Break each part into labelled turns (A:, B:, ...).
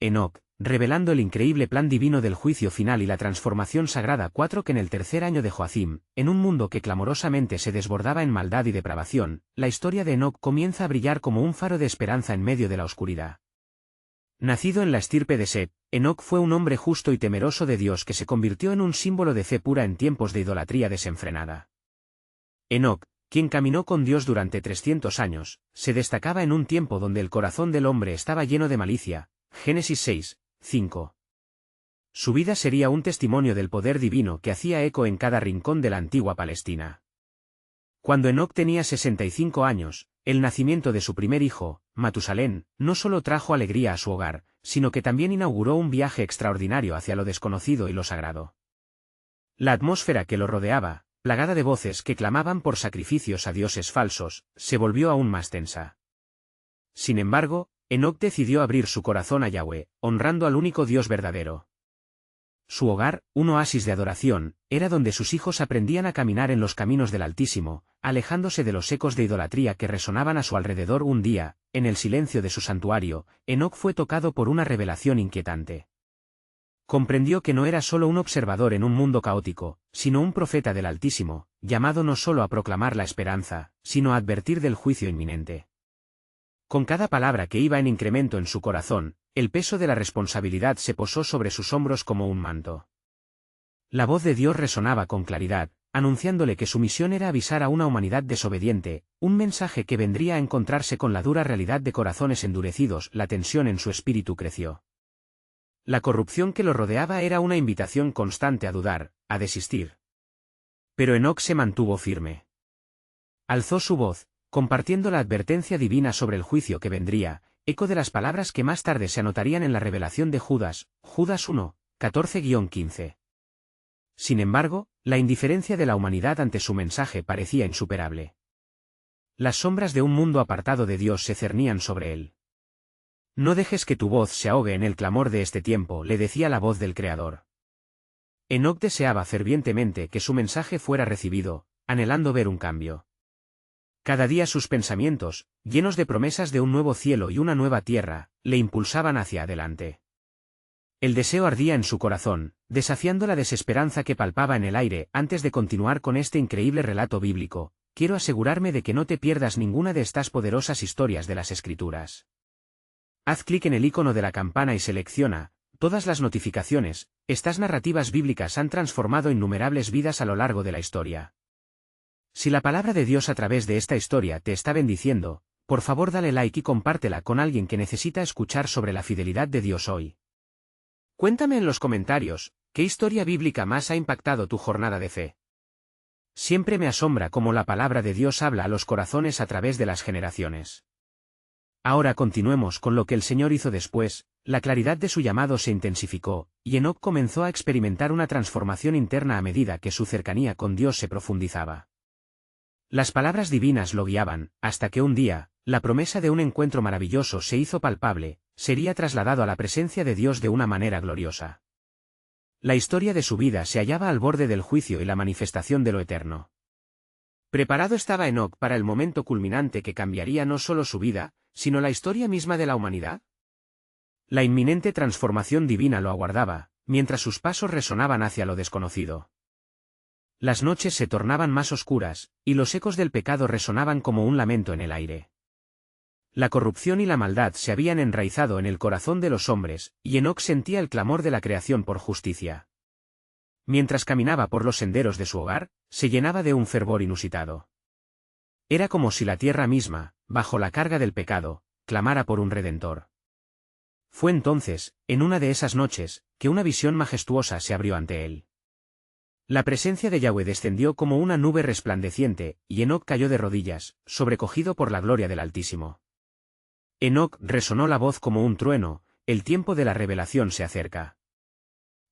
A: Enoc, revelando el increíble plan divino del juicio final y la transformación sagrada. 4 Que en el tercer año de Joacim, en un mundo que clamorosamente se desbordaba en maldad y depravación, la historia de Enoc comienza a brillar como un faro de esperanza en medio de la oscuridad. Nacido en la estirpe de Set, Enoc fue un hombre justo y temeroso de Dios que se convirtió en un símbolo de fe pura en tiempos de idolatría desenfrenada. Enoc, quien caminó con Dios durante 300 años, se destacaba en un tiempo donde el corazón del hombre estaba lleno de malicia. Génesis 6, 5. Su vida sería un testimonio del poder divino que hacía eco en cada rincón de la antigua Palestina. Cuando Enoc tenía 65 años, el nacimiento de su primer hijo, Matusalén, no solo trajo alegría a su hogar, sino que también inauguró un viaje extraordinario hacia lo desconocido y lo sagrado. La atmósfera que lo rodeaba, plagada de voces que clamaban por sacrificios a dioses falsos, se volvió aún más tensa. Sin embargo, Enoc decidió abrir su corazón a Yahweh, honrando al único Dios verdadero. Su hogar, un oasis de adoración, era donde sus hijos aprendían a caminar en los caminos del Altísimo, alejándose de los ecos de idolatría que resonaban a su alrededor. Un día, en el silencio de su santuario, Enoc fue tocado por una revelación inquietante. Comprendió que no era solo un observador en un mundo caótico, sino un profeta del Altísimo, llamado no solo a proclamar la esperanza, sino a advertir del juicio inminente. Con cada palabra que iba en incremento en su corazón, el peso de la responsabilidad se posó sobre sus hombros como un manto. La voz de Dios resonaba con claridad, anunciándole que su misión era avisar a una humanidad desobediente, un mensaje que vendría a encontrarse con la dura realidad de corazones endurecidos. La tensión en su espíritu creció. La corrupción que lo rodeaba era una invitación constante a dudar, a desistir. Pero Enoc se mantuvo firme. Alzó su voz, compartiendo la advertencia divina sobre el juicio que vendría, eco de las palabras que más tarde se anotarían en la revelación de Judas, Judas 1, 14-15. Sin embargo, la indiferencia de la humanidad ante su mensaje parecía insuperable. Las sombras de un mundo apartado de Dios se cernían sobre él. No dejes que tu voz se ahogue en el clamor de este tiempo, le decía la voz del Creador. Enoc deseaba fervientemente que su mensaje fuera recibido, anhelando ver un cambio. Cada día sus pensamientos, llenos de promesas de un nuevo cielo y una nueva tierra, le impulsaban hacia adelante. El deseo ardía en su corazón, desafiando la desesperanza que palpaba en el aire. Antes de continuar con este increíble relato bíblico, quiero asegurarme de que no te pierdas ninguna de estas poderosas historias de las Escrituras. Haz clic en el icono de la campana y selecciona todas las notificaciones. Estas narrativas bíblicas han transformado innumerables vidas a lo largo de la historia. Si la palabra de Dios a través de esta historia te está bendiciendo, por favor dale like y compártela con alguien que necesita escuchar sobre la fidelidad de Dios hoy. Cuéntame en los comentarios, ¿qué historia bíblica más ha impactado tu jornada de fe? Siempre me asombra cómo la palabra de Dios habla a los corazones a través de las generaciones. Ahora continuemos con lo que el Señor hizo después. La claridad de su llamado se intensificó, y Enoc comenzó a experimentar una transformación interna a medida que su cercanía con Dios se profundizaba. Las palabras divinas lo guiaban, hasta que un día, la promesa de un encuentro maravilloso se hizo palpable. Sería trasladado a la presencia de Dios de una manera gloriosa. La historia de su vida se hallaba al borde del juicio y la manifestación de lo eterno. ¿Preparado estaba Enoc para el momento culminante que cambiaría no solo su vida, sino la historia misma de la humanidad? La inminente transformación divina lo aguardaba, mientras sus pasos resonaban hacia lo desconocido. Las noches se tornaban más oscuras, y los ecos del pecado resonaban como un lamento en el aire. La corrupción y la maldad se habían enraizado en el corazón de los hombres, y Enoc sentía el clamor de la creación por justicia. Mientras caminaba por los senderos de su hogar, se llenaba de un fervor inusitado. Era como si la tierra misma, bajo la carga del pecado, clamara por un redentor. Fue entonces, en una de esas noches, que una visión majestuosa se abrió ante él. La presencia de Yahweh descendió como una nube resplandeciente, y Enoc cayó de rodillas, sobrecogido por la gloria del Altísimo. Enoc resonó la voz como un trueno, el tiempo de la revelación se acerca.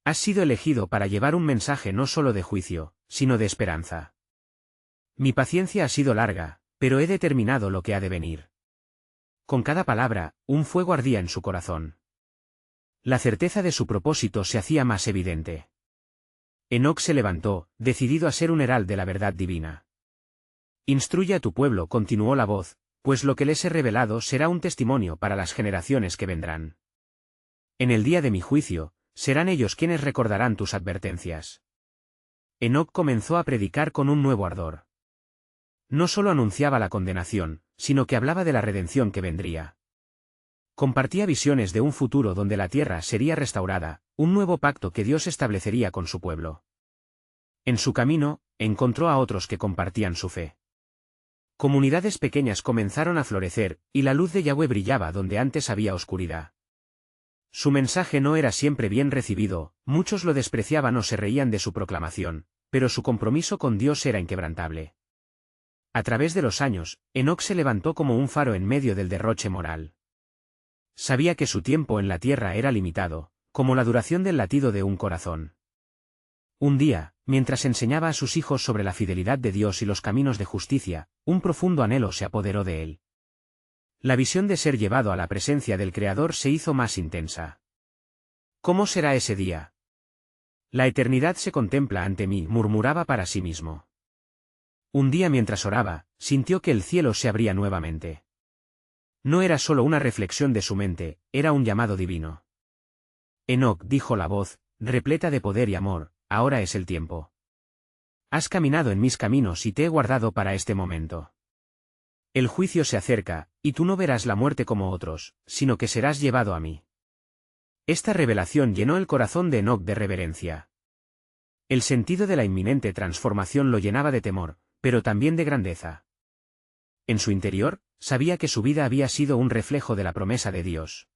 A: Has sido elegido para llevar un mensaje no solo de juicio, sino de esperanza. Mi paciencia ha sido larga, pero he determinado lo que ha de venir. Con cada palabra, un fuego ardía en su corazón. La certeza de su propósito se hacía más evidente. Enoc se levantó, decidido a ser un herald de la verdad divina. Instruye a tu pueblo, continuó la voz, pues lo que les he revelado será un testimonio para las generaciones que vendrán. En el día de mi juicio, serán ellos quienes recordarán tus advertencias. Enoc comenzó a predicar con un nuevo ardor. No solo anunciaba la condenación, sino que hablaba de la redención que vendría. Compartía visiones de un futuro donde la tierra sería restaurada, un nuevo pacto que Dios establecería con su pueblo. En su camino, encontró a otros que compartían su fe. Comunidades pequeñas comenzaron a florecer, y la luz de Yahweh brillaba donde antes había oscuridad. Su mensaje no era siempre bien recibido, muchos lo despreciaban o se reían de su proclamación, pero su compromiso con Dios era inquebrantable. A través de los años, Enoc se levantó como un faro en medio del derroche moral. Sabía que su tiempo en la tierra era limitado, como la duración del latido de un corazón. Un día, mientras enseñaba a sus hijos sobre la fidelidad de Dios y los caminos de justicia, un profundo anhelo se apoderó de él. La visión de ser llevado a la presencia del Creador se hizo más intensa. ¿Cómo será ese día? La eternidad se contempla ante mí, murmuraba para sí mismo. Un día mientras oraba, sintió que el cielo se abría nuevamente. No era solo una reflexión de su mente, era un llamado divino. Enoc, dijo la voz, repleta de poder y amor, ahora es el tiempo. Has caminado en mis caminos y te he guardado para este momento. El juicio se acerca, y tú no verás la muerte como otros, sino que serás llevado a mí. Esta revelación llenó el corazón de Enoc de reverencia. El sentido de la inminente transformación lo llenaba de temor, pero también de grandeza. En su interior, sabía que su vida había sido un reflejo de la promesa de Dios.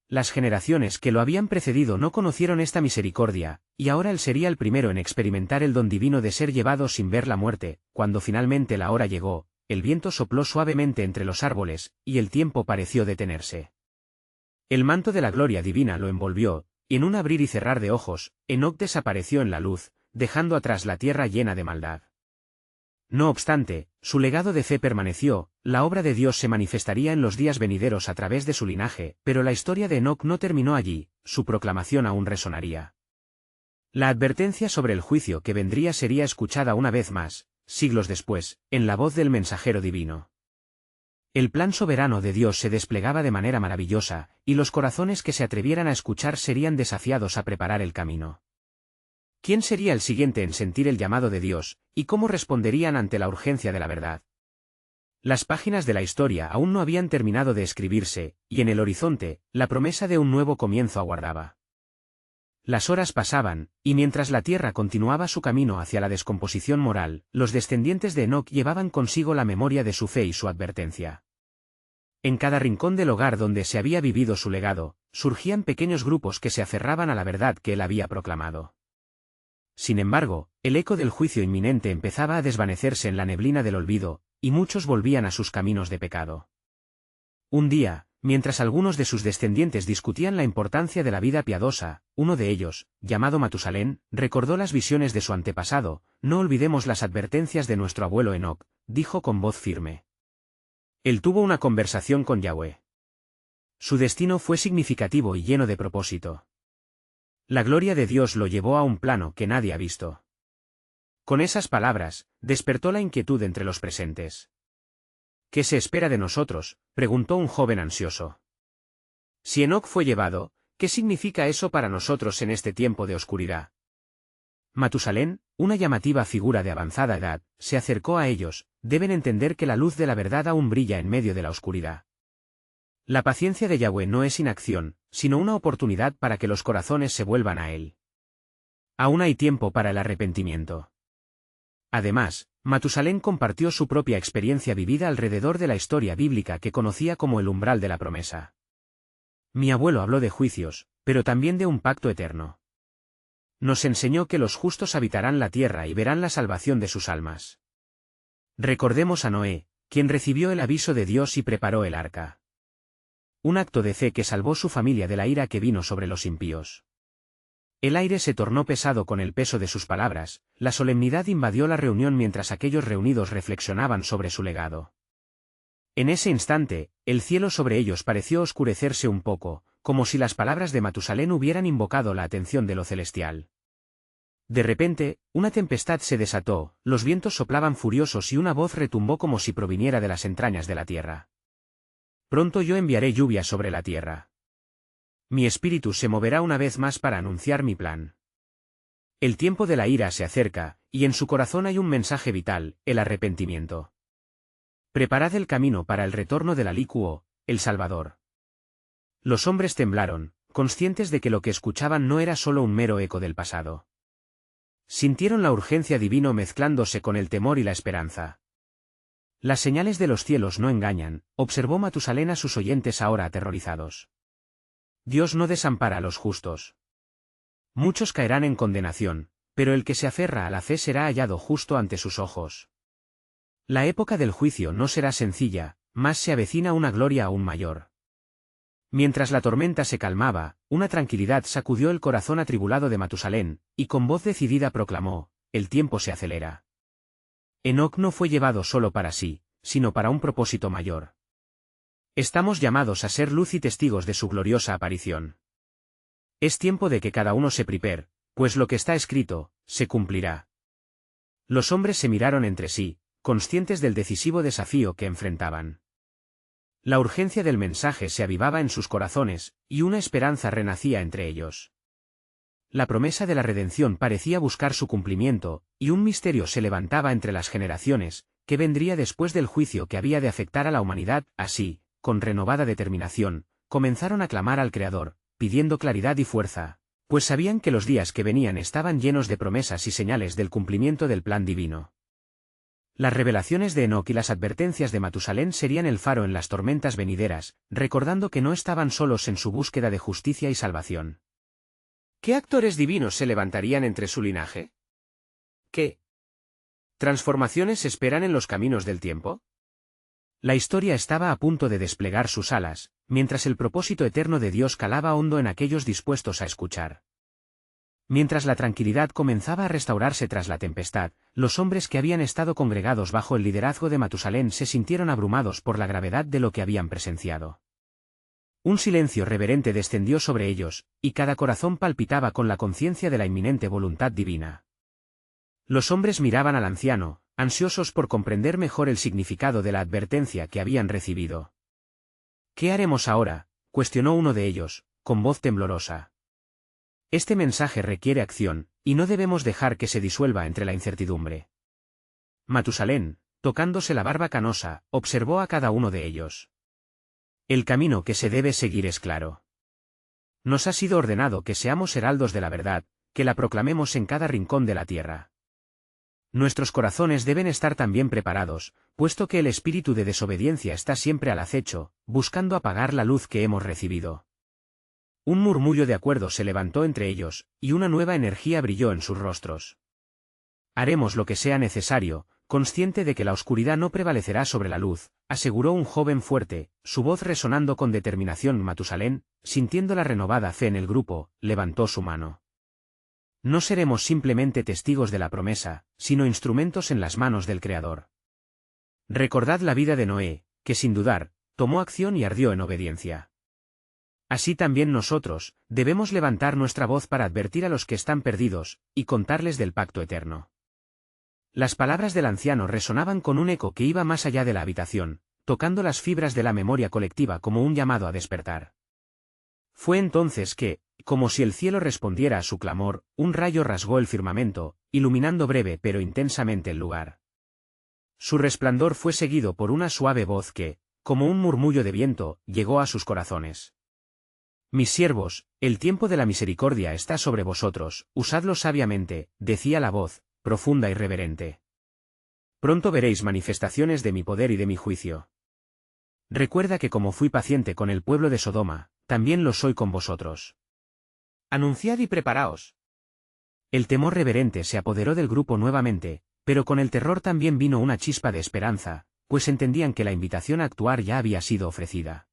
A: Las generaciones que lo habían precedido no conocieron esta misericordia, y ahora él sería el primero en experimentar el don divino de ser llevado sin ver la muerte. Cuando finalmente la hora llegó, el viento sopló suavemente entre los árboles, y el tiempo pareció detenerse. El manto de la gloria divina lo envolvió, y en un abrir y cerrar de ojos, Enoc desapareció en la luz, dejando atrás la tierra llena de maldad. No obstante, su legado de fe permaneció, la obra de Dios se manifestaría en los días venideros a través de su linaje, pero la historia de Enoc no terminó allí, su proclamación aún resonaría. La advertencia sobre el juicio que vendría sería escuchada una vez más, siglos después, en la voz del mensajero divino. El plan soberano de Dios se desplegaba de manera maravillosa, y los corazones que se atrevieran a escuchar serían desafiados a preparar el camino. ¿Quién sería el siguiente en sentir el llamado de Dios, y cómo responderían ante la urgencia de la verdad? Las páginas de la historia aún no habían terminado de escribirse, y en el horizonte, la promesa de un nuevo comienzo aguardaba. Las horas pasaban, y mientras la tierra continuaba su camino hacia la descomposición moral, los descendientes de Enoc llevaban consigo la memoria de su fe y su advertencia. En cada rincón del hogar donde se había vivido su legado, surgían pequeños grupos que se aferraban a la verdad que él había proclamado. Sin embargo, el eco del juicio inminente empezaba a desvanecerse en la neblina del olvido, y muchos volvían a sus caminos de pecado. Un día, mientras algunos de sus descendientes discutían la importancia de la vida piadosa, uno de ellos, llamado Matusalén, recordó las visiones de su antepasado. No olvidemos las advertencias de nuestro abuelo Enoc, dijo con voz firme. Él tuvo una conversación con Yahweh. Su destino fue significativo y lleno de propósito. La gloria de Dios lo llevó a un plano que nadie ha visto. Con esas palabras, despertó la inquietud entre los presentes. ¿Qué se espera de nosotros?, preguntó un joven ansioso. Si Enoc fue llevado, ¿qué significa eso para nosotros en este tiempo de oscuridad? Matusalén, una llamativa figura de avanzada edad, se acercó a ellos. Deben entender que la luz de la verdad aún brilla en medio de la oscuridad. La paciencia de Yahweh no es inacción, sino una oportunidad para que los corazones se vuelvan a él. Aún hay tiempo para el arrepentimiento. Además, Matusalén compartió su propia experiencia vivida alrededor de la historia bíblica que conocía como el umbral de la promesa. Mi abuelo habló de juicios, pero también de un pacto eterno. Nos enseñó que los justos habitarán la tierra y verán la salvación de sus almas. Recordemos a Noé, quien recibió el aviso de Dios y preparó el arca. Un acto de fe que salvó su familia de la ira que vino sobre los impíos. El aire se tornó pesado con el peso de sus palabras, la solemnidad invadió la reunión mientras aquellos reunidos reflexionaban sobre su legado. En ese instante, el cielo sobre ellos pareció oscurecerse un poco, como si las palabras de Matusalén hubieran invocado la atención de lo celestial. De repente, una tempestad se desató, los vientos soplaban furiosos y una voz retumbó como si proviniera de las entrañas de la tierra. Pronto yo enviaré lluvia sobre la tierra. Mi espíritu se moverá una vez más para anunciar mi plan. El tiempo de la ira se acerca, y en su corazón hay un mensaje vital, el arrepentimiento. Preparad el camino para el retorno del Alícuo, el Salvador. Los hombres temblaron, conscientes de que lo que escuchaban no era solo un mero eco del pasado. Sintieron la urgencia divina mezclándose con el temor y la esperanza. Las señales de los cielos no engañan, observó Matusalén a sus oyentes ahora aterrorizados. Dios no desampara a los justos. Muchos caerán en condenación, pero el que se aferra a la fe será hallado justo ante sus ojos. La época del juicio no será sencilla, mas se avecina una gloria aún mayor. Mientras la tormenta se calmaba, una tranquilidad sacudió el corazón atribulado de Matusalén, y con voz decidida proclamó: el tiempo se acelera. Enoc no fue llevado solo para sí, sino para un propósito mayor. Estamos llamados a ser luz y testigos de su gloriosa aparición. Es tiempo de que cada uno se prepare, pues lo que está escrito, se cumplirá. Los hombres se miraron entre sí, conscientes del decisivo desafío que enfrentaban. La urgencia del mensaje se avivaba en sus corazones, y una esperanza renacía entre ellos. La promesa de la redención parecía buscar su cumplimiento, y un misterio se levantaba entre las generaciones, que vendría después del juicio que había de afectar a la humanidad. Así, con renovada determinación, comenzaron a clamar al Creador, pidiendo claridad y fuerza, pues sabían que los días que venían estaban llenos de promesas y señales del cumplimiento del plan divino. Las revelaciones de Enoc y las advertencias de Matusalén serían el faro en las tormentas venideras, recordando que no estaban solos en su búsqueda de justicia y salvación. ¿Qué actores divinos se levantarían entre su linaje? ¿Qué transformaciones esperan en los caminos del tiempo? La historia estaba a punto de desplegar sus alas, mientras el propósito eterno de Dios calaba hondo en aquellos dispuestos a escuchar. Mientras la tranquilidad comenzaba a restaurarse tras la tempestad, los hombres que habían estado congregados bajo el liderazgo de Matusalén se sintieron abrumados por la gravedad de lo que habían presenciado. Un silencio reverente descendió sobre ellos, y cada corazón palpitaba con la conciencia de la inminente voluntad divina. Los hombres miraban al anciano, ansiosos por comprender mejor el significado de la advertencia que habían recibido. ¿Qué haremos ahora?, cuestionó uno de ellos, con voz temblorosa. Este mensaje requiere acción, y no debemos dejar que se disuelva entre la incertidumbre. Matusalén, tocándose la barba canosa, observó a cada uno de ellos. El camino que se debe seguir es claro. Nos ha sido ordenado que seamos heraldos de la verdad, que la proclamemos en cada rincón de la tierra. Nuestros corazones deben estar también preparados, puesto que el espíritu de desobediencia está siempre al acecho, buscando apagar la luz que hemos recibido. Un murmullo de acuerdo se levantó entre ellos, y una nueva energía brilló en sus rostros. Haremos lo que sea necesario, consciente de que la oscuridad no prevalecerá sobre la luz, aseguró un joven fuerte, su voz resonando con determinación. Matusalén, sintiendo la renovada fe en el grupo, levantó su mano. No seremos simplemente testigos de la promesa, sino instrumentos en las manos del Creador. Recordad la vida de Noé, que sin dudar, tomó acción y ardió en obediencia. Así también nosotros, debemos levantar nuestra voz para advertir a los que están perdidos, y contarles del pacto eterno. Las palabras del anciano resonaban con un eco que iba más allá de la habitación, tocando las fibras de la memoria colectiva como un llamado a despertar. Fue entonces que, como si el cielo respondiera a su clamor, un rayo rasgó el firmamento, iluminando breve pero intensamente el lugar. Su resplandor fue seguido por una suave voz que, como un murmullo de viento, llegó a sus corazones. Mis siervos, el tiempo de la misericordia está sobre vosotros, usadlo sabiamente, decía la voz, profunda y reverente. Pronto veréis manifestaciones de mi poder y de mi juicio. Recuerda que como fui paciente con el pueblo de Sodoma, también lo soy con vosotros. Anunciad y preparaos. El temor reverente se apoderó del grupo nuevamente, pero con el terror también vino una chispa de esperanza, pues entendían que la invitación a actuar ya había sido ofrecida.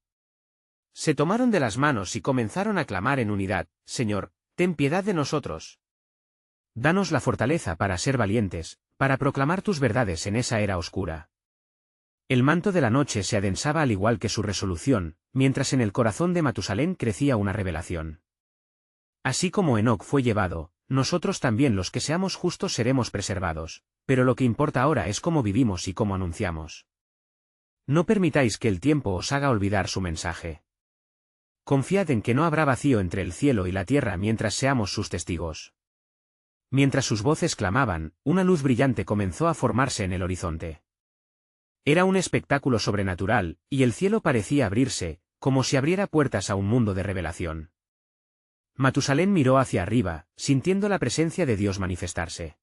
A: Se tomaron de las manos y comenzaron a clamar en unidad: Señor, ten piedad de nosotros. Danos la fortaleza para ser valientes, para proclamar tus verdades en esa era oscura. El manto de la noche se adensaba al igual que su resolución, mientras en el corazón de Matusalén crecía una revelación. Así como Enoc fue llevado, nosotros también los que seamos justos seremos preservados, pero lo que importa ahora es cómo vivimos y cómo anunciamos. No permitáis que el tiempo os haga olvidar su mensaje. Confiad en que no habrá vacío entre el cielo y la tierra mientras seamos sus testigos. Mientras sus voces clamaban, una luz brillante comenzó a formarse en el horizonte. Era un espectáculo sobrenatural, y el cielo parecía abrirse, como si abriera puertas a un mundo de revelación. Matusalén miró hacia arriba, sintiendo la presencia de Dios manifestarse.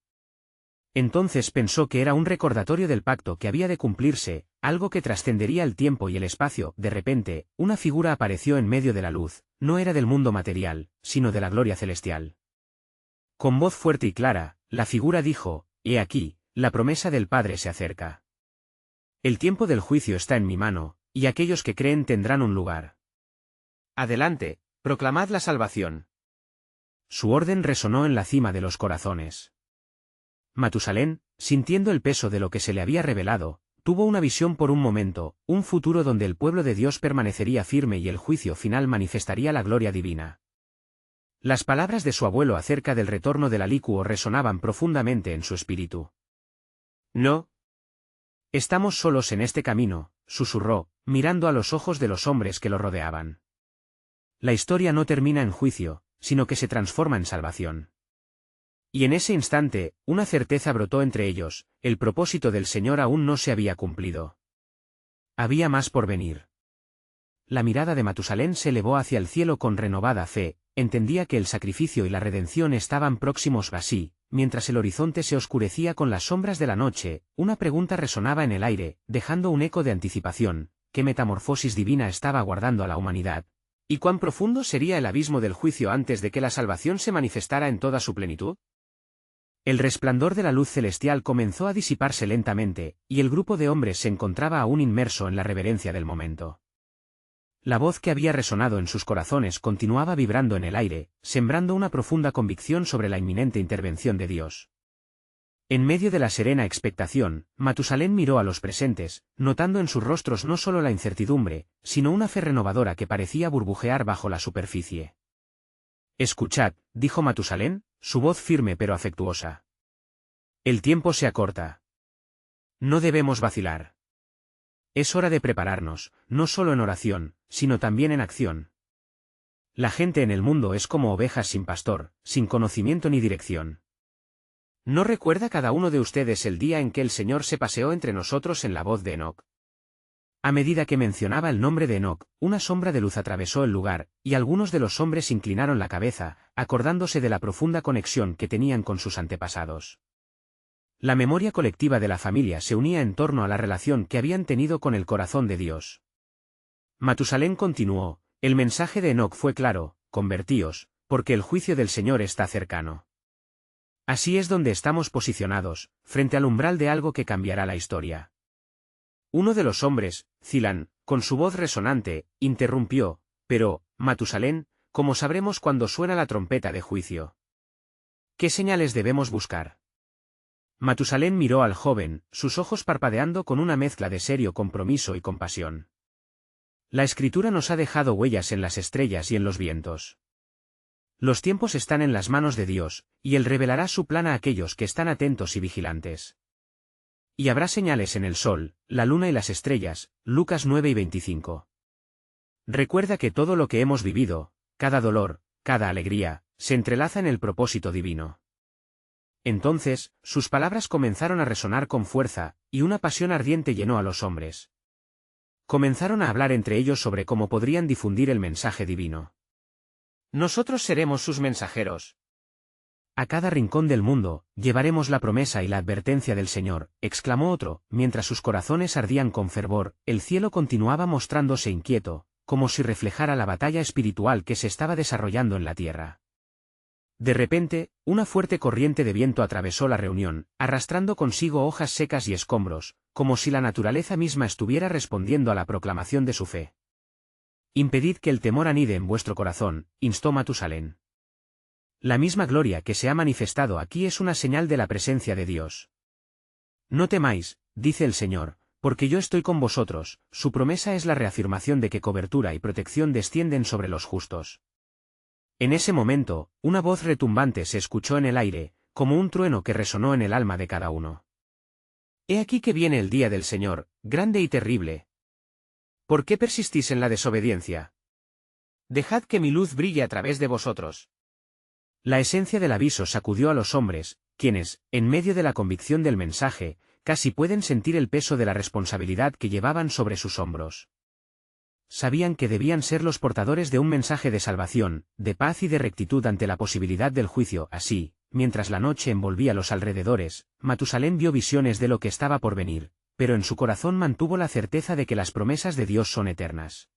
A: Entonces pensó que era un recordatorio del pacto que había de cumplirse, algo que trascendería el tiempo y el espacio. De repente, una figura apareció en medio de la luz, no era del mundo material, sino de la gloria celestial. Con voz fuerte y clara, la figura dijo: «He aquí, la promesa del Padre se acerca. El tiempo del juicio está en mi mano, y aquellos que creen tendrán un lugar. Adelante, proclamad la salvación». Su orden resonó en la cima de los corazones. Matusalén, sintiendo el peso de lo que se le había revelado, tuvo una visión por un momento, un futuro donde el pueblo de Dios permanecería firme y el juicio final manifestaría la gloria divina. Las palabras de su abuelo acerca del retorno del alícuo resonaban profundamente en su espíritu. «No. Estamos solos en este camino», susurró, mirando a los ojos de los hombres que lo rodeaban. La historia no termina en juicio, sino que se transforma en salvación. Y en ese instante, una certeza brotó entre ellos: el propósito del Señor aún no se había cumplido. Había más por venir. La mirada de Matusalén se elevó hacia el cielo con renovada fe, entendía que el sacrificio y la redención estaban próximos. Así, mientras el horizonte se oscurecía con las sombras de la noche, una pregunta resonaba en el aire, dejando un eco de anticipación: ¿qué metamorfosis divina estaba aguardando a la humanidad? ¿Y cuán profundo sería el abismo del juicio antes de que la salvación se manifestara en toda su plenitud? El resplandor de la luz celestial comenzó a disiparse lentamente, y el grupo de hombres se encontraba aún inmerso en la reverencia del momento. La voz que había resonado en sus corazones continuaba vibrando en el aire, sembrando una profunda convicción sobre la inminente intervención de Dios. En medio de la serena expectación, Matusalén miró a los presentes, notando en sus rostros no solo la incertidumbre, sino una fe renovadora que parecía burbujear bajo la superficie. «Escuchad», dijo Matusalén, su voz firme pero afectuosa. «El tiempo se acorta. No debemos vacilar. Es hora de prepararnos, no solo en oración, sino también en acción. La gente en el mundo es como ovejas sin pastor, sin conocimiento ni dirección. ¿No recuerda cada uno de ustedes el día en que el Señor se paseó entre nosotros en la voz de Enoc?» A medida que mencionaba el nombre de Enoc, una sombra de luz atravesó el lugar, y algunos de los hombres inclinaron la cabeza, acordándose de la profunda conexión que tenían con sus antepasados. La memoria colectiva de la familia se unía en torno a la relación que habían tenido con el corazón de Dios. Matusalén continuó: «El mensaje de Enoc fue claro: convertíos, porque el juicio del Señor está cercano». Así es donde estamos posicionados, frente al umbral de algo que cambiará la historia. Uno de los hombres, Zilán, con su voz resonante, interrumpió: «Pero, Matusalén, ¿cómo sabremos cuándo suena la trompeta de juicio? ¿Qué señales debemos buscar?» Matusalén miró al joven, sus ojos parpadeando con una mezcla de serio compromiso y compasión. «La Escritura nos ha dejado huellas en las estrellas y en los vientos. Los tiempos están en las manos de Dios, y Él revelará su plan a aquellos que están atentos y vigilantes. Y habrá señales en el sol, la luna y las estrellas». Lucas 9:25. Recuerda que todo lo que hemos vivido, cada dolor, cada alegría, se entrelaza en el propósito divino. Entonces, sus palabras comenzaron a resonar con fuerza, y una pasión ardiente llenó a los hombres. Comenzaron a hablar entre ellos sobre cómo podrían difundir el mensaje divino. «Nosotros seremos sus mensajeros. A cada rincón del mundo, llevaremos la promesa y la advertencia del Señor», exclamó otro, mientras sus corazones ardían con fervor. El cielo continuaba mostrándose inquieto, como si reflejara la batalla espiritual que se estaba desarrollando en la tierra. De repente, una fuerte corriente de viento atravesó la reunión, arrastrando consigo hojas secas y escombros, como si la naturaleza misma estuviera respondiendo a la proclamación de su fe. «Impedid que el temor anide en vuestro corazón», instó Matusalén. «La misma gloria que se ha manifestado aquí es una señal de la presencia de Dios. No temáis», dice el Señor, «porque yo estoy con vosotros». Su promesa es la reafirmación de que cobertura y protección descienden sobre los justos. En ese momento, una voz retumbante se escuchó en el aire, como un trueno que resonó en el alma de cada uno. «He aquí que viene el día del Señor, grande y terrible. ¿Por qué persistís en la desobediencia? Dejad que mi luz brille a través de vosotros. La esencia del aviso sacudió a los hombres, quienes, en medio de la convicción del mensaje, casi pueden sentir el peso de la responsabilidad que llevaban sobre sus hombros. Sabían que debían ser los portadores de un mensaje de salvación, de paz y de rectitud ante la posibilidad del juicio. Así, mientras la noche envolvía los alrededores, Matusalén vio visiones de lo que estaba por venir, pero en su corazón mantuvo la certeza de que las promesas de Dios son eternas.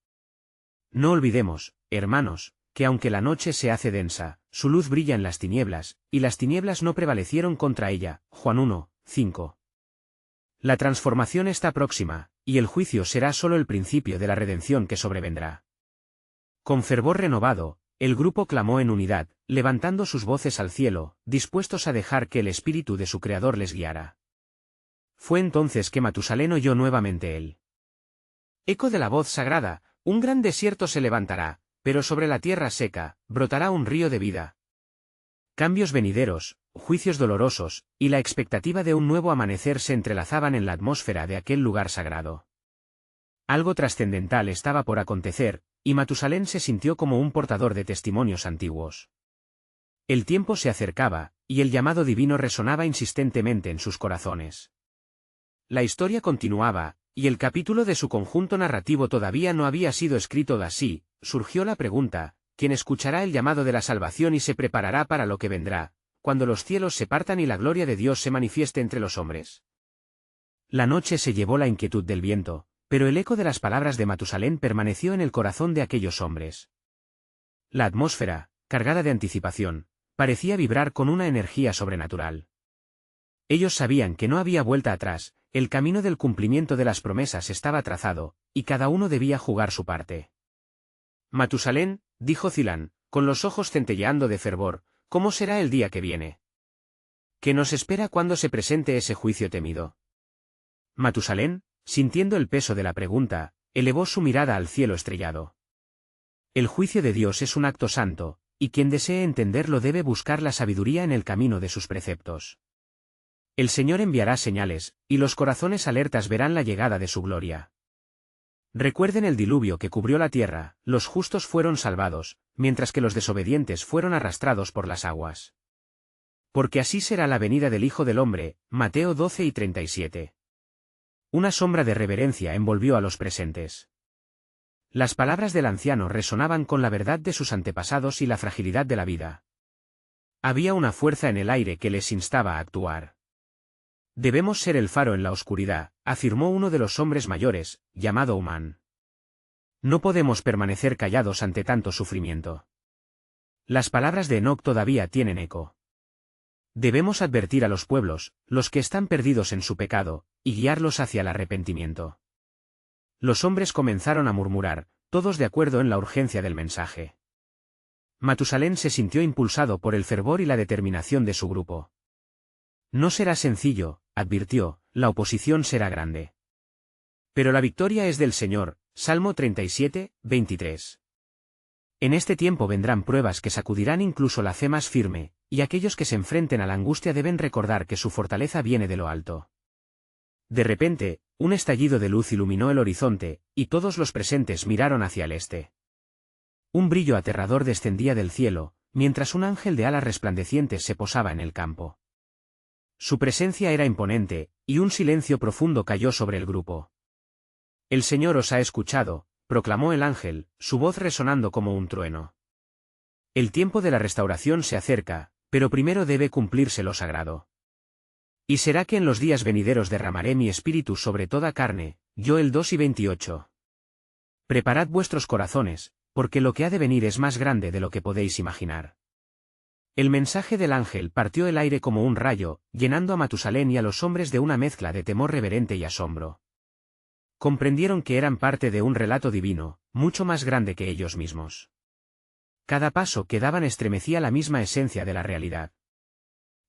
A: No olvidemos, hermanos, que aunque la noche se hace densa, su luz brilla en las tinieblas, y las tinieblas no prevalecieron contra ella. Juan 1, 5. La transformación está próxima, y el juicio será solo el principio de la redención que sobrevendrá. Con fervor renovado, el grupo clamó en unidad, levantando sus voces al cielo, dispuestos a dejar que el espíritu de su Creador les guiara. Fue entonces que Matusalén oyó nuevamente el eco de la voz sagrada: un gran desierto se levantará, pero sobre la tierra seca, brotará un río de vida. Cambios venideros, juicios dolorosos, y la expectativa de un nuevo amanecer se entrelazaban en la atmósfera de aquel lugar sagrado. Algo trascendental estaba por acontecer, y Matusalén se sintió como un portador de testimonios antiguos. El tiempo se acercaba, y el llamado divino resonaba insistentemente en sus corazones. La historia continuaba, y el capítulo de su conjunto narrativo todavía no había sido escrito. Así, surgió la pregunta: ¿quién escuchará el llamado de la salvación y se preparará para lo que vendrá, cuando los cielos se partan y la gloria de Dios se manifieste entre los hombres? La noche se llevó la inquietud del viento, pero el eco de las palabras de Matusalén permaneció en el corazón de aquellos hombres. La atmósfera, cargada de anticipación, parecía vibrar con una energía sobrenatural. Ellos sabían que no había vuelta atrás, el camino del cumplimiento de las promesas estaba trazado, y cada uno debía jugar su parte. Matusalén, dijo Cilán, con los ojos centelleando de fervor, ¿cómo será el día que viene? ¿Qué nos espera cuando se presente ese juicio temido? Matusalén, sintiendo el peso de la pregunta, elevó su mirada al cielo estrellado. El juicio de Dios es un acto santo, y quien desee entenderlo debe buscar la sabiduría en el camino de sus preceptos. El Señor enviará señales, y los corazones alertas verán la llegada de su gloria. Recuerden el diluvio que cubrió la tierra: los justos fueron salvados, mientras que los desobedientes fueron arrastrados por las aguas. Porque así será la venida del Hijo del Hombre. Mateo 12 y 37. Una sombra de reverencia envolvió a los presentes. Las palabras del anciano resonaban con la verdad de sus antepasados y la fragilidad de la vida. Había una fuerza en el aire que les instaba a actuar. Debemos ser el faro en la oscuridad, afirmó uno de los hombres mayores, llamado Humán. No podemos permanecer callados ante tanto sufrimiento. Las palabras de Enoc todavía tienen eco. Debemos advertir a los pueblos, los que están perdidos en su pecado, y guiarlos hacia el arrepentimiento. Los hombres comenzaron a murmurar, todos de acuerdo en la urgencia del mensaje. Matusalén se sintió impulsado por el fervor y la determinación de su grupo. No será sencillo, advirtió, la oposición será grande. Pero la victoria es del Señor. Salmo 37, 23. En este tiempo vendrán pruebas que sacudirán incluso la fe más firme, y aquellos que se enfrenten a la angustia deben recordar que su fortaleza viene de lo alto. De repente, un estallido de luz iluminó el horizonte, y todos los presentes miraron hacia el este. Un brillo aterrador descendía del cielo, mientras un ángel de alas resplandecientes se posaba en el campo. Su presencia era imponente, y un silencio profundo cayó sobre el grupo. El Señor os ha escuchado, proclamó el ángel, su voz resonando como un trueno. El tiempo de la restauración se acerca, pero primero debe cumplirse lo sagrado. Y será que en los días venideros derramaré mi espíritu sobre toda carne. Joel 2 y 28. Preparad vuestros corazones, porque lo que ha de venir es más grande de lo que podéis imaginar. El mensaje del ángel partió el aire como un rayo, llenando a Matusalén y a los hombres de una mezcla de temor reverente y asombro. Comprendieron que eran parte de un relato divino, mucho más grande que ellos mismos. Cada paso que daban estremecía la misma esencia de la realidad.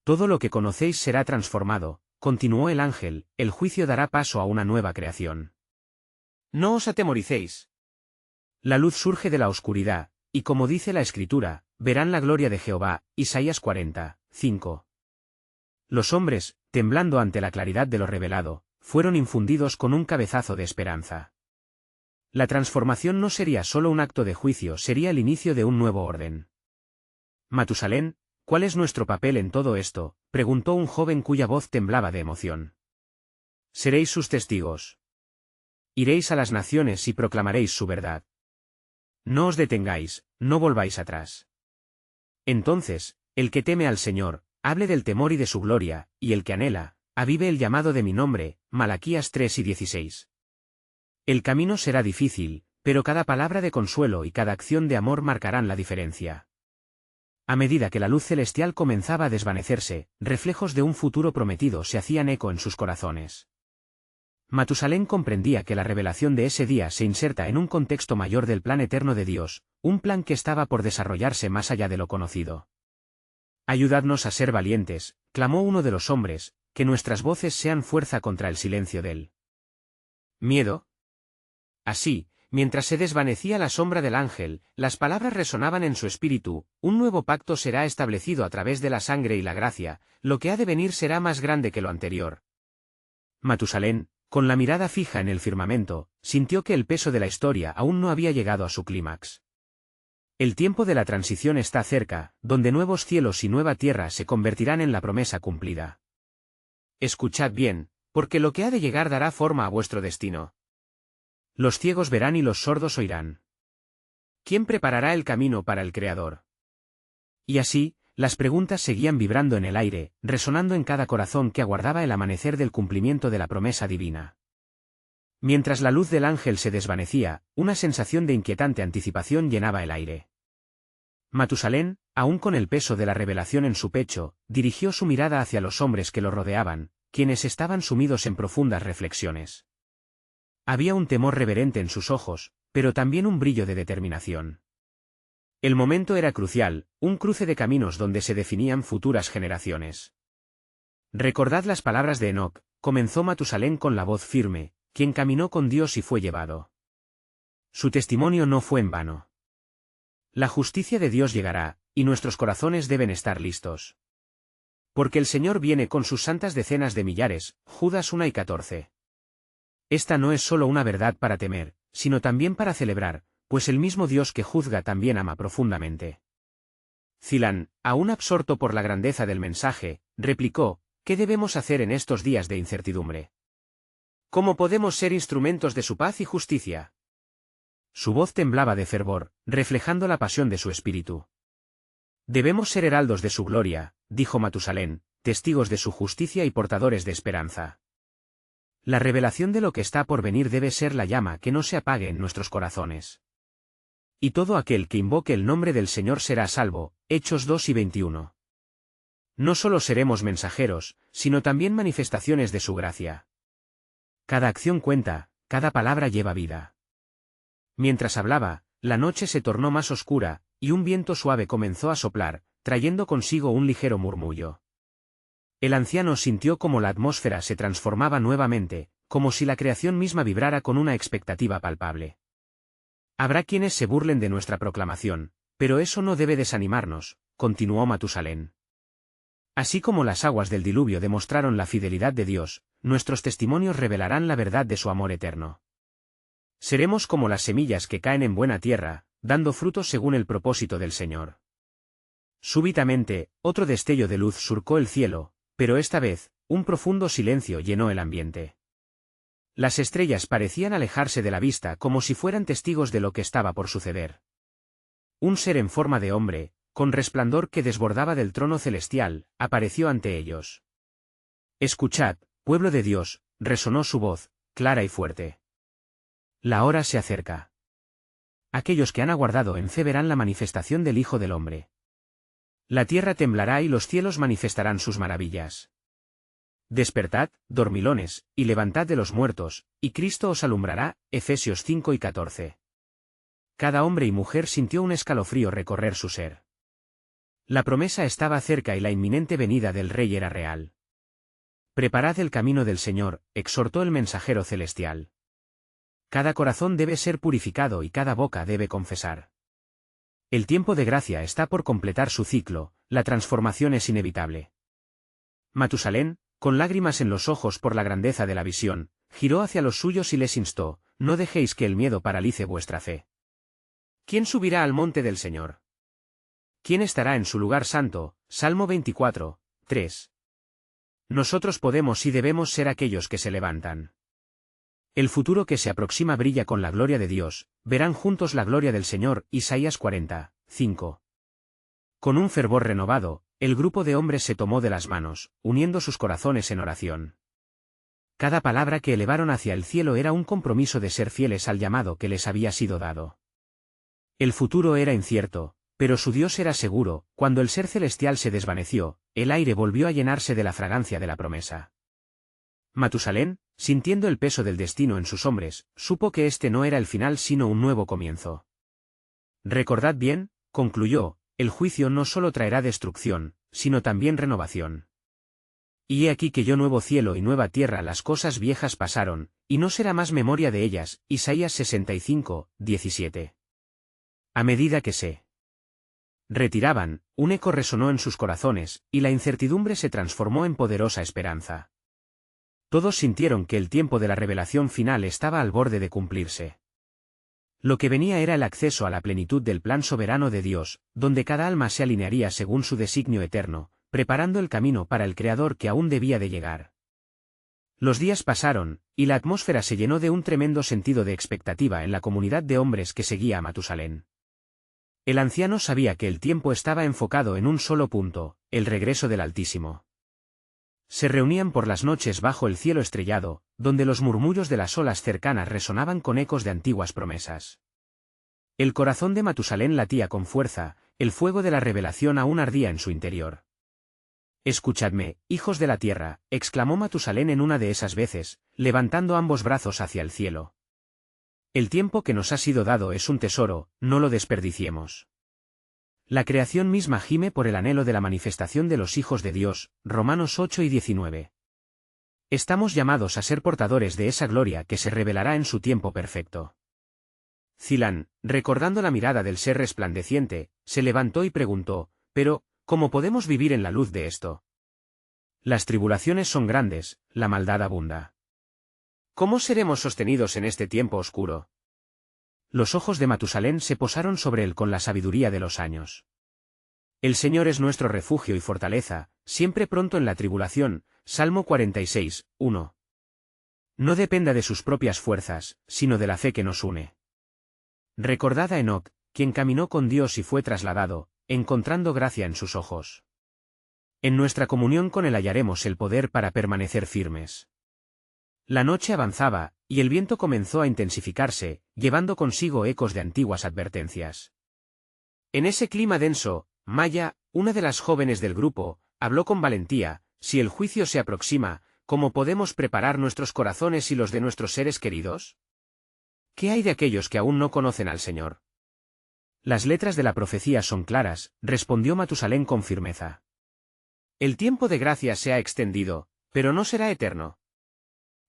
A: Todo lo que conocéis será transformado, continuó el ángel, el juicio dará paso a una nueva creación. No os atemoricéis. La luz surge de la oscuridad, y como dice la Escritura, verán la gloria de Jehová. Isaías 40, 5. Los hombres, temblando ante la claridad de lo revelado, fueron infundidos con un cabezazo de esperanza. La transformación no sería solo un acto de juicio, sería el inicio de un nuevo orden. Matusalén, ¿cuál es nuestro papel en todo esto?, preguntó un joven cuya voz temblaba de emoción. Seréis sus testigos. Iréis a las naciones y proclamaréis su verdad. No os detengáis, no volváis atrás. Entonces, el que teme al Señor, hable del temor y de su gloria, y el que anhela, avive el llamado de mi nombre. Malaquías 3:16. El camino será difícil, pero cada palabra de consuelo y cada acción de amor marcarán la diferencia. A medida que la luz celestial comenzaba a desvanecerse, reflejos de un futuro prometido se hacían eco en sus corazones. Matusalén comprendía que la revelación de ese día se inserta en un contexto mayor del plan eterno de Dios, un plan que estaba por desarrollarse más allá de lo conocido. Ayudadnos a ser valientes, clamó uno de los hombres, que nuestras voces sean fuerza contra el silencio del miedo. Así, mientras se desvanecía la sombra del ángel, las palabras resonaban en su espíritu: un nuevo pacto será establecido a través de la sangre y la gracia, lo que ha de venir será más grande que lo anterior. Matusalén, con la mirada fija en el firmamento, sintió que el peso de la historia aún no había llegado a su clímax. El tiempo de la transición está cerca, donde nuevos cielos y nueva tierra se convertirán en la promesa cumplida. Escuchad bien, porque lo que ha de llegar dará forma a vuestro destino. Los ciegos verán y los sordos oirán. ¿Quién preparará el camino para el Creador? Y así, las preguntas seguían vibrando en el aire, resonando en cada corazón que aguardaba el amanecer del cumplimiento de la promesa divina. Mientras la luz del ángel se desvanecía, una sensación de inquietante anticipación llenaba el aire. Matusalén, aún con el peso de la revelación en su pecho, dirigió su mirada hacia los hombres que lo rodeaban, quienes estaban sumidos en profundas reflexiones. Había un temor reverente en sus ojos, pero también un brillo de determinación. El momento era crucial, un cruce de caminos donde se definían futuras generaciones. Recordad las palabras de Enoc, comenzó Matusalén con la voz firme, quien caminó con Dios y fue llevado. Su testimonio no fue en vano. La justicia de Dios llegará, y nuestros corazones deben estar listos. Porque el Señor viene con sus santas decenas de millares, Judas 1:14. Esta no es solo una verdad para temer, sino también para celebrar, pues el mismo Dios que juzga también ama profundamente. Zilán, aún absorto por la grandeza del mensaje, replicó: ¿qué debemos hacer en estos días de incertidumbre? ¿Cómo podemos ser instrumentos de su paz y justicia? Su voz temblaba de fervor, reflejando la pasión de su espíritu. Debemos ser heraldos de su gloria, dijo Matusalén, testigos de su justicia y portadores de esperanza. La revelación de lo que está por venir debe ser la llama que no se apague en nuestros corazones. Y todo aquel que invoque el nombre del Señor será salvo. Hechos 2:21. No solo seremos mensajeros, sino también manifestaciones de su gracia. Cada acción cuenta, cada palabra lleva vida. Mientras hablaba, la noche se tornó más oscura, y un viento suave comenzó a soplar, trayendo consigo un ligero murmullo. El anciano sintió como la atmósfera se transformaba nuevamente, como si la creación misma vibrara con una expectativa palpable. Habrá quienes se burlen de nuestra proclamación, pero eso no debe desanimarnos, continuó Matusalén. Así como las aguas del diluvio demostraron la fidelidad de Dios, nuestros testimonios revelarán la verdad de su amor eterno. Seremos como las semillas que caen en buena tierra, dando frutos según el propósito del Señor. Súbitamente, otro destello de luz surcó el cielo, pero esta vez, un profundo silencio llenó el ambiente. Las estrellas parecían alejarse de la vista como si fueran testigos de lo que estaba por suceder. Un ser en forma de hombre, con resplandor que desbordaba del trono celestial, apareció ante ellos. Escuchad, pueblo de Dios, resonó su voz, clara y fuerte. La hora se acerca. Aquellos que han aguardado en fe verán la manifestación del Hijo del Hombre. La tierra temblará y los cielos manifestarán sus maravillas. Despertad, dormilones, y levantad de los muertos, y Cristo os alumbrará. Efesios 5:14. Cada hombre y mujer sintió un escalofrío recorrer su ser. La promesa estaba cerca y la inminente venida del Rey era real. Preparad el camino del Señor, exhortó el mensajero celestial. Cada corazón debe ser purificado y cada boca debe confesar. El tiempo de gracia está por completar su ciclo, la transformación es inevitable. Matusalén, con lágrimas en los ojos por la grandeza de la visión, giró hacia los suyos y les instó: no dejéis que el miedo paralice vuestra fe. ¿Quién subirá al monte del Señor? ¿Quién estará en su lugar santo? Salmo 24, 3. Nosotros podemos y debemos ser aquellos que se levantan. El futuro que se aproxima brilla con la gloria de Dios, verán juntos la gloria del Señor. Isaías 40, 5. Con un fervor renovado, el grupo de hombres se tomó de las manos, uniendo sus corazones en oración. Cada palabra que elevaron hacia el cielo era un compromiso de ser fieles al llamado que les había sido dado. El futuro era incierto, pero su Dios era seguro. Cuando el ser celestial se desvaneció, el aire volvió a llenarse de la fragancia de la promesa. Matusalén, sintiendo el peso del destino en sus hombres, supo que este no era el final sino un nuevo comienzo. Recordad bien, concluyó, el juicio no solo traerá destrucción, sino también renovación. Y he aquí que yo nuevo cielo y nueva tierra, las cosas viejas pasaron, y no será más memoria de ellas. Isaías 65, 17. A medida que se retiraban, un eco resonó en sus corazones, y la incertidumbre se transformó en poderosa esperanza. Todos sintieron que el tiempo de la revelación final estaba al borde de cumplirse. Lo que venía era el acceso a la plenitud del plan soberano de Dios, donde cada alma se alinearía según su designio eterno, preparando el camino para el Creador que aún debía de llegar. Los días pasaron, y la atmósfera se llenó de un tremendo sentido de expectativa en la comunidad de hombres que seguía a Matusalén. El anciano sabía que el tiempo estaba enfocado en un solo punto, el regreso del Altísimo. Se reunían por las noches bajo el cielo estrellado, donde los murmullos de las olas cercanas resonaban con ecos de antiguas promesas. El corazón de Matusalén latía con fuerza, el fuego de la revelación aún ardía en su interior. «Escuchadme, hijos de la tierra», exclamó Matusalén en una de esas veces, levantando ambos brazos hacia el cielo. «El tiempo que nos ha sido dado es un tesoro, no lo desperdiciemos». La creación misma gime por el anhelo de la manifestación de los hijos de Dios, Romanos 8 y 19. Estamos llamados a ser portadores de esa gloria que se revelará en su tiempo perfecto. Zilán, recordando la mirada del ser resplandeciente, se levantó y preguntó, «Pero, ¿cómo podemos vivir en la luz de esto? Las tribulaciones son grandes, la maldad abunda. ¿Cómo seremos sostenidos en este tiempo oscuro?» Los ojos de Matusalén se posaron sobre él con la sabiduría de los años. «El Señor es nuestro refugio y fortaleza, siempre pronto en la tribulación», Salmo 46, 1. No dependa de sus propias fuerzas, sino de la fe que nos une. Recordad a Enoc, quien caminó con Dios y fue trasladado, encontrando gracia en sus ojos. En nuestra comunión con él hallaremos el poder para permanecer firmes. La noche avanzaba, y el viento comenzó a intensificarse, llevando consigo ecos de antiguas advertencias. En ese clima denso, Maya, una de las jóvenes del grupo, habló con valentía: «Si el juicio se aproxima, ¿cómo podemos preparar nuestros corazones y los de nuestros seres queridos? ¿Qué hay de aquellos que aún no conocen al Señor?» «Las letras de la profecía son claras», respondió Matusalén con firmeza. «El tiempo de gracia se ha extendido, pero no será eterno.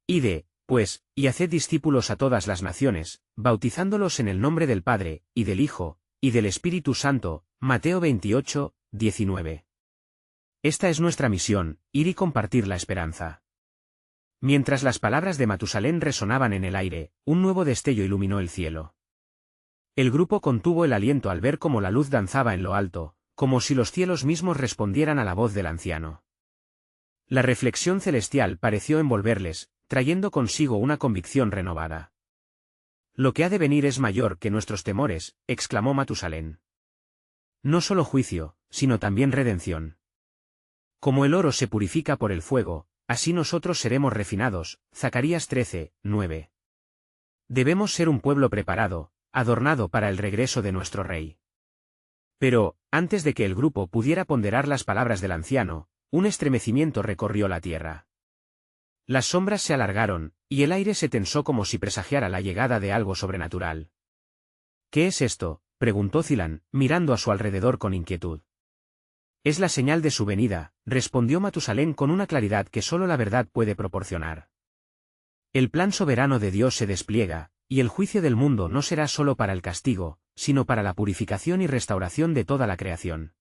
A: Id, pues, y haced discípulos a todas las naciones, bautizándolos en el nombre del Padre, y del Hijo, y del Espíritu Santo». Mateo 28, 19. Esta es nuestra misión, ir y compartir la esperanza. Mientras las palabras de Matusalén resonaban en el aire, un nuevo destello iluminó el cielo. El grupo contuvo el aliento al ver cómo la luz danzaba en lo alto, como si los cielos mismos respondieran a la voz del anciano. La reflexión celestial pareció envolverles, trayendo consigo una convicción renovada. «Lo que ha de venir es mayor que nuestros temores», exclamó Matusalén. «No solo juicio, sino también redención. Como el oro se purifica por el fuego, así nosotros seremos refinados». Zacarías 13, 9. Debemos ser un pueblo preparado, adornado para el regreso de nuestro Rey. Pero, antes de que el grupo pudiera ponderar las palabras del anciano, un estremecimiento recorrió la tierra. Las sombras se alargaron, y el aire se tensó como si presagiara la llegada de algo sobrenatural. «¿Qué es esto?», preguntó Zilán, mirando a su alrededor con inquietud. «Es la señal de su venida», respondió Matusalén con una claridad que solo la verdad puede proporcionar. «El plan soberano de Dios se despliega, y el juicio del mundo no será solo para el castigo, sino para la purificación y restauración de toda la creación».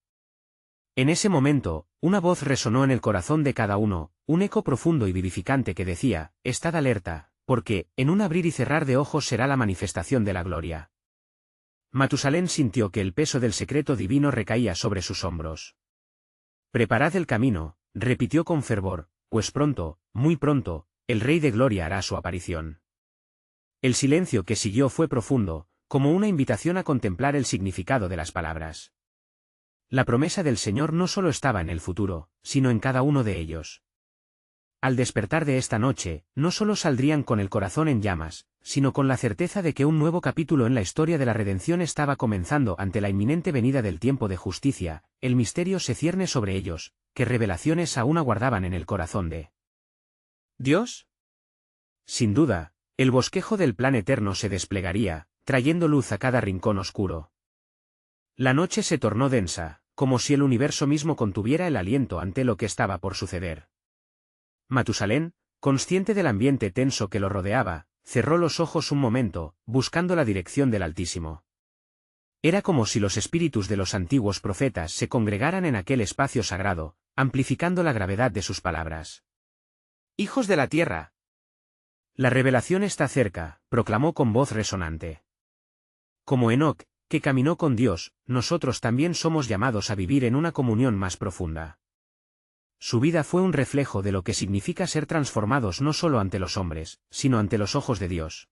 A: En ese momento, una voz resonó en el corazón de cada uno, un eco profundo y vivificante que decía: «Estad alerta, porque, en un abrir y cerrar de ojos será la manifestación de la gloria. Matusalén sintió que el peso del secreto divino recaía sobre sus hombros. Preparad el camino, repitió con fervor, pues pronto, muy pronto, el Rey de Gloria hará su aparición. El silencio que siguió fue profundo, como una invitación a contemplar el significado de las palabras. La promesa del Señor no solo estaba en el futuro, sino en cada uno de ellos. Al despertar de esta noche, no solo saldrían con el corazón en llamas, sino con la certeza de que un nuevo capítulo en la historia de la redención estaba comenzando ante la inminente venida del tiempo de justicia. El misterio se cierne sobre ellos, ¿qué revelaciones aún aguardaban en el corazón de Dios? Sin duda, el bosquejo del plan eterno se desplegaría, trayendo luz a cada rincón oscuro. La noche se tornó densa, como si el universo mismo contuviera el aliento ante lo que estaba por suceder. Matusalén, consciente del ambiente tenso que lo rodeaba, cerró los ojos un momento, buscando la dirección del Altísimo. Era como si los espíritus de los antiguos profetas se congregaran en aquel espacio sagrado, amplificando la gravedad de sus palabras. «Hijos de la tierra». La revelación está cerca, proclamó con voz resonante. Como Enoc, que caminó con Dios, nosotros también somos llamados a vivir en una comunión más profunda. Su vida fue un reflejo de lo que significa ser transformados no solo ante los hombres, sino ante los ojos de Dios.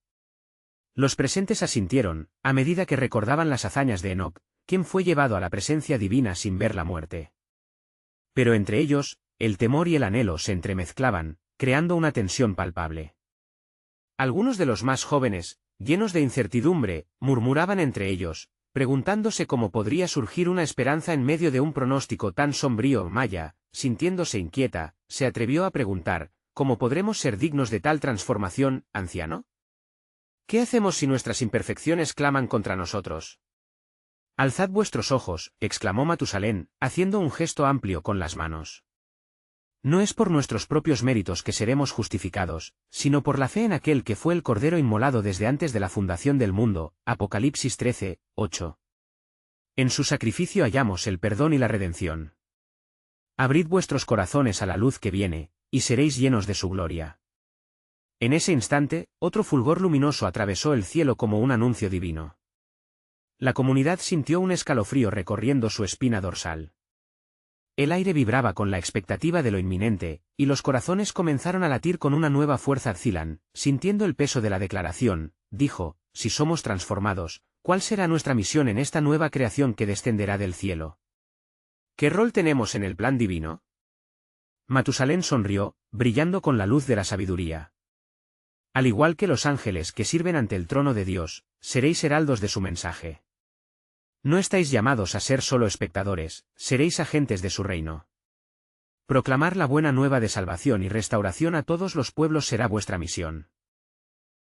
A: Los presentes asintieron, a medida que recordaban las hazañas de Enoc, quien fue llevado a la presencia divina sin ver la muerte. Pero entre ellos, el temor y el anhelo se entremezclaban, creando una tensión palpable. Algunos de los más jóvenes, llenos de incertidumbre, murmuraban entre ellos, preguntándose cómo podría surgir una esperanza en medio de un pronóstico tan sombrío. Maya, sintiéndose inquieta, se atrevió a preguntar, ¿cómo podremos ser dignos de tal transformación, anciano? ¿Qué hacemos si nuestras imperfecciones claman contra nosotros? Alzad vuestros ojos, exclamó Matusalén, haciendo un gesto amplio con las manos. No es por nuestros propios méritos que seremos justificados, sino por la fe en aquel que fue el Cordero inmolado desde antes de la fundación del mundo. Apocalipsis 13, 8. En su sacrificio hallamos el perdón y la redención. Abrid vuestros corazones a la luz que viene, y seréis llenos de su gloria. En ese instante, otro fulgor luminoso atravesó el cielo como un anuncio divino. La comunidad sintió un escalofrío recorriendo su espina dorsal. El aire vibraba con la expectativa de lo inminente, y los corazones comenzaron a latir con una nueva fuerza. Arcilan, sintiendo el peso de la declaración, dijo, si somos transformados, ¿cuál será nuestra misión en esta nueva creación que descenderá del cielo? ¿Qué rol tenemos en el plan divino? Matusalén sonrió, brillando con la luz de la sabiduría. Al igual que los ángeles que sirven ante el trono de Dios, seréis heraldos de su mensaje. No estáis llamados a ser solo espectadores, seréis agentes de su reino. Proclamar la buena nueva de salvación y restauración a todos los pueblos será vuestra misión.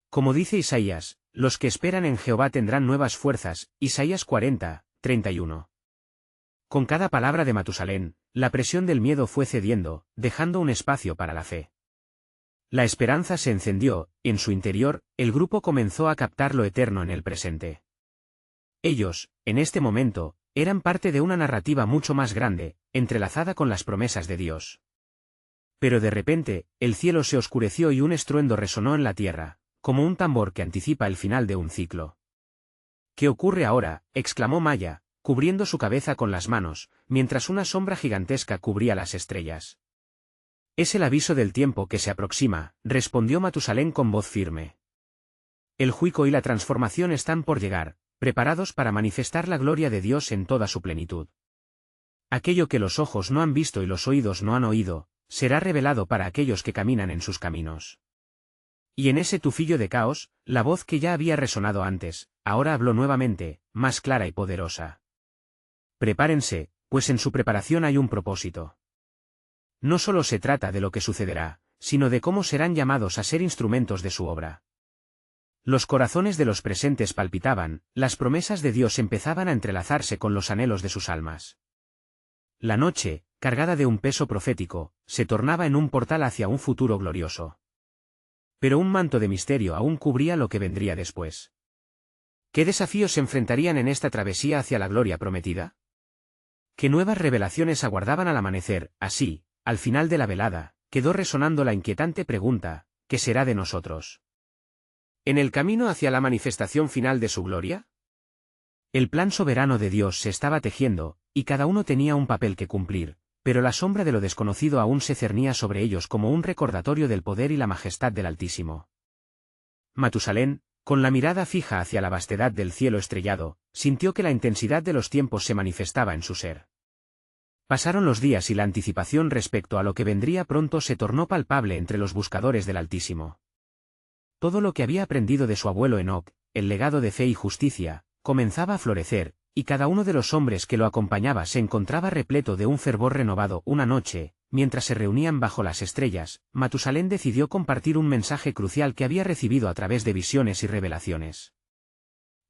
A: Como dice Isaías, los que esperan en Jehová tendrán nuevas fuerzas. Isaías 40, 31. Con cada palabra de Matusalén, la presión del miedo fue cediendo, dejando un espacio para la fe. La esperanza se encendió, y en su interior, el grupo comenzó a captar lo eterno en el presente. Ellos, en este momento, eran parte de una narrativa mucho más grande, entrelazada con las promesas de Dios. Pero de repente, el cielo se oscureció y un estruendo resonó en la tierra, como un tambor que anticipa el final de un ciclo. ¿Qué ocurre ahora?, exclamó Maya, cubriendo su cabeza con las manos, mientras una sombra gigantesca cubría las estrellas. Es el aviso del tiempo que se aproxima, respondió Matusalén con voz firme. El juicio y la transformación están por llegar, preparados para manifestar la gloria de Dios en toda su plenitud. Aquello que los ojos no han visto y los oídos no han oído, será revelado para aquellos que caminan en sus caminos. Y en ese tufillo de caos, la voz que ya había resonado antes, ahora habló nuevamente, más clara y poderosa. Prepárense, pues en su preparación hay un propósito. No solo se trata de lo que sucederá, sino de cómo serán llamados a ser instrumentos de su obra. Los corazones de los presentes palpitaban, las promesas de Dios empezaban a entrelazarse con los anhelos de sus almas. La noche, cargada de un peso profético, se tornaba en un portal hacia un futuro glorioso. Pero un manto de misterio aún cubría lo que vendría después. ¿Qué desafíos se enfrentarían en esta travesía hacia la gloria prometida? ¿Qué nuevas revelaciones aguardaban al amanecer? Así, al final de la velada, quedó resonando la inquietante pregunta, ¿qué será de nosotros? ¿En el camino hacia la manifestación final de su gloria? El plan soberano de Dios se estaba tejiendo, y cada uno tenía un papel que cumplir, pero la sombra de lo desconocido aún se cernía sobre ellos como un recordatorio del poder y la majestad del Altísimo. Matusalén, con la mirada fija hacia la vastedad del cielo estrellado, sintió que la intensidad de los tiempos se manifestaba en su ser. Pasaron los días y la anticipación respecto a lo que vendría pronto se tornó palpable entre los buscadores del Altísimo. Todo lo que había aprendido de su abuelo Enoc, el legado de fe y justicia, comenzaba a florecer, y cada uno de los hombres que lo acompañaba se encontraba repleto de un fervor renovado. Una noche, mientras se reunían bajo las estrellas, Matusalén decidió compartir un mensaje crucial que había recibido a través de visiones y revelaciones.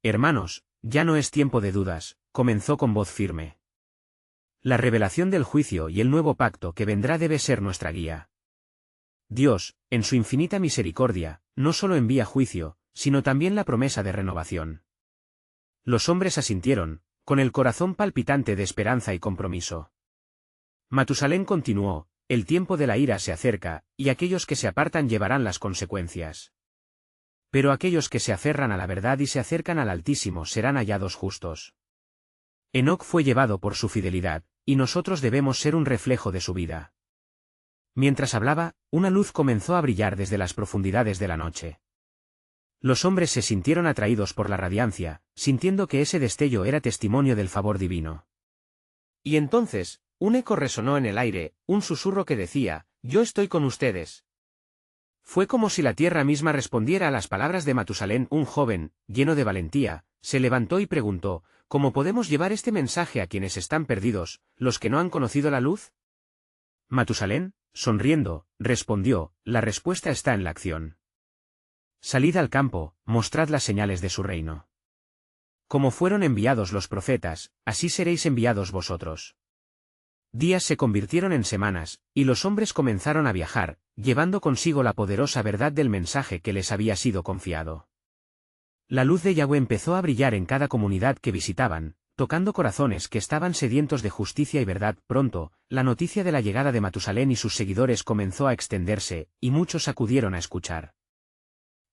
A: Hermanos, ya no es tiempo de dudas, comenzó con voz firme. La revelación del juicio y el nuevo pacto que vendrá debe ser nuestra guía. Dios, en su infinita misericordia, no solo envía juicio, sino también la promesa de renovación. Los hombres asintieron, con el corazón palpitante de esperanza y compromiso. Matusalén continuó, el tiempo de la ira se acerca, y aquellos que se apartan llevarán las consecuencias. Pero aquellos que se aferran a la verdad y se acercan al Altísimo serán hallados justos. Enoc fue llevado por su fidelidad, y nosotros debemos ser un reflejo de su vida. Mientras hablaba, una luz comenzó a brillar desde las profundidades de la noche. Los hombres se sintieron atraídos por la radiancia, sintiendo que ese destello era testimonio del favor divino. Y entonces, un eco resonó en el aire, un susurro que decía, «Yo estoy con ustedes». Fue como si la tierra misma respondiera a las palabras de Matusalén. Un joven, lleno de valentía, se levantó y preguntó, ¿cómo podemos llevar este mensaje a quienes están perdidos, los que no han conocido la luz? Matusalén, sonriendo, respondió, la respuesta está en la acción. Salid al campo, mostrad las señales de su reino. Como fueron enviados los profetas, así seréis enviados vosotros. Días se convirtieron en semanas, y los hombres comenzaron a viajar, llevando consigo la poderosa verdad del mensaje que les había sido confiado. La luz de Yahweh empezó a brillar en cada comunidad que visitaban, tocando corazones que estaban sedientos de justicia y verdad. Pronto, la noticia de la llegada de Matusalén y sus seguidores comenzó a extenderse, y muchos acudieron a escuchar.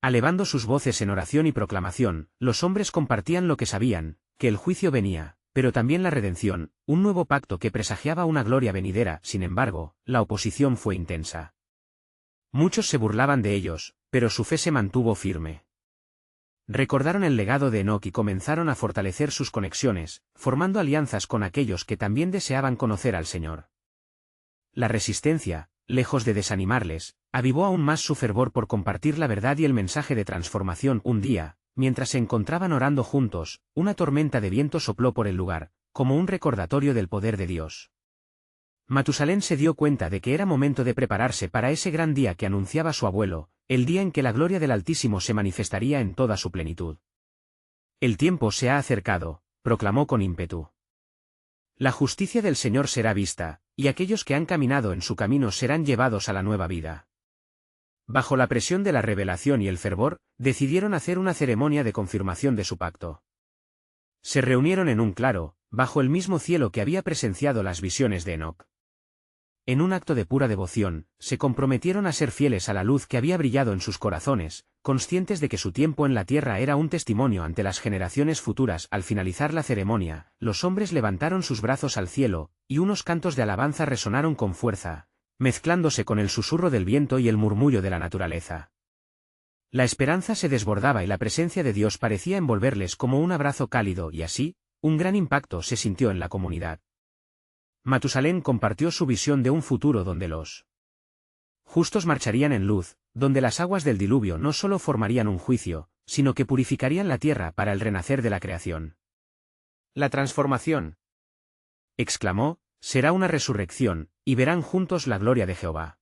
A: Elevando sus voces en oración y proclamación, los hombres compartían lo que sabían, que el juicio venía, pero también la redención, un nuevo pacto que presagiaba una gloria venidera. Sin embargo, la oposición fue intensa. Muchos se burlaban de ellos, pero su fe se mantuvo firme. Recordaron el legado de Enoc y comenzaron a fortalecer sus conexiones, formando alianzas con aquellos que también deseaban conocer al Señor. La resistencia, lejos de desanimarles, avivó aún más su fervor por compartir la verdad y el mensaje de transformación. Un día, mientras se encontraban orando juntos, una tormenta de viento sopló por el lugar, como un recordatorio del poder de Dios. Matusalén se dio cuenta de que era momento de prepararse para ese gran día que anunciaba su abuelo, el día en que la gloria del Altísimo se manifestaría en toda su plenitud. El tiempo se ha acercado, proclamó con ímpetu. La justicia del Señor será vista, y aquellos que han caminado en su camino serán llevados a la nueva vida. Bajo la presión de la revelación y el fervor, decidieron hacer una ceremonia de confirmación de su pacto. Se reunieron en un claro, bajo el mismo cielo que había presenciado las visiones de Enoc. En un acto de pura devoción, se comprometieron a ser fieles a la luz que había brillado en sus corazones, conscientes de que su tiempo en la tierra era un testimonio ante las generaciones futuras. Al finalizar la ceremonia, los hombres levantaron sus brazos al cielo, y unos cantos de alabanza resonaron con fuerza, mezclándose con el susurro del viento y el murmullo de la naturaleza. La esperanza se desbordaba y la presencia de Dios parecía envolverles como un abrazo cálido, y así, un gran impacto se sintió en la comunidad. Matusalén compartió su visión de un futuro donde los justos marcharían en luz, donde las aguas del diluvio no solo formarían un juicio, sino que purificarían la tierra para el renacer de la creación. La transformación, exclamó, será una resurrección, y verán juntos la gloria de Jehová.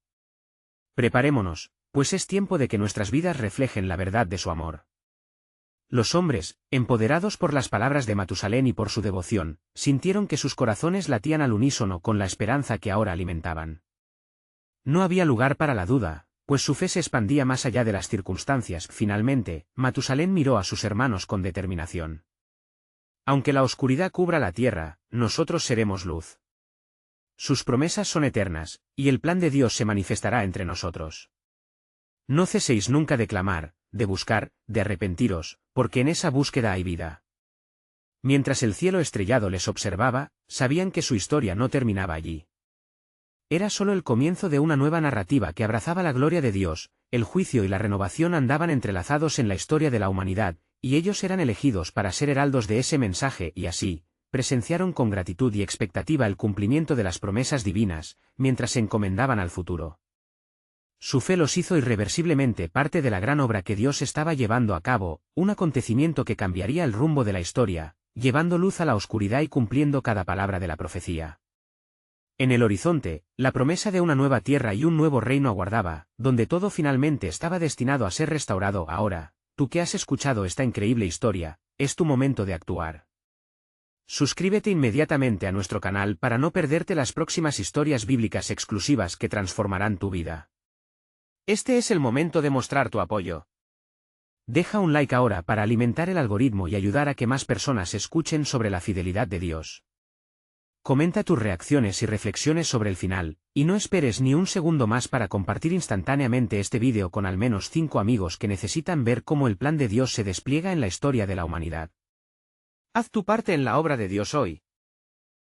A: Preparémonos, pues es tiempo de que nuestras vidas reflejen la verdad de su amor. Los hombres, empoderados por las palabras de Matusalén y por su devoción, sintieron que sus corazones latían al unísono con la esperanza que ahora alimentaban. No había lugar para la duda, pues su fe se expandía más allá de las circunstancias. Finalmente, Matusalén miró a sus hermanos con determinación. Aunque la oscuridad cubra la tierra, nosotros seremos luz. Sus promesas son eternas, y el plan de Dios se manifestará entre nosotros. No ceséis nunca de clamar, de buscar, de arrepentiros, porque en esa búsqueda hay vida. Mientras el cielo estrellado les observaba, sabían que su historia no terminaba allí. Era solo el comienzo de una nueva narrativa que abrazaba la gloria de Dios. El juicio y la renovación andaban entrelazados en la historia de la humanidad, y ellos eran elegidos para ser heraldos de ese mensaje y así, presenciaron con gratitud y expectativa el cumplimiento de las promesas divinas, mientras se encomendaban al futuro. Su fe los hizo irreversiblemente parte de la gran obra que Dios estaba llevando a cabo, un acontecimiento que cambiaría el rumbo de la historia, llevando luz a la oscuridad y cumpliendo cada palabra de la profecía. En el horizonte, la promesa de una nueva tierra y un nuevo reino aguardaba, donde todo finalmente estaba destinado a ser restaurado. Ahora, tú que has escuchado esta increíble historia, es tu momento de actuar. Suscríbete inmediatamente a nuestro canal para no perderte las próximas historias bíblicas exclusivas que transformarán tu vida. Este es el momento de mostrar tu apoyo. Deja un like ahora para alimentar el algoritmo y ayudar a que más personas escuchen sobre la fidelidad de Dios. Comenta tus reacciones y reflexiones sobre el final, y no esperes ni un segundo más para compartir instantáneamente este vídeo con al menos 5 amigos que necesitan ver cómo el plan de Dios se despliega en la historia de la humanidad. Haz tu parte en la obra de Dios hoy,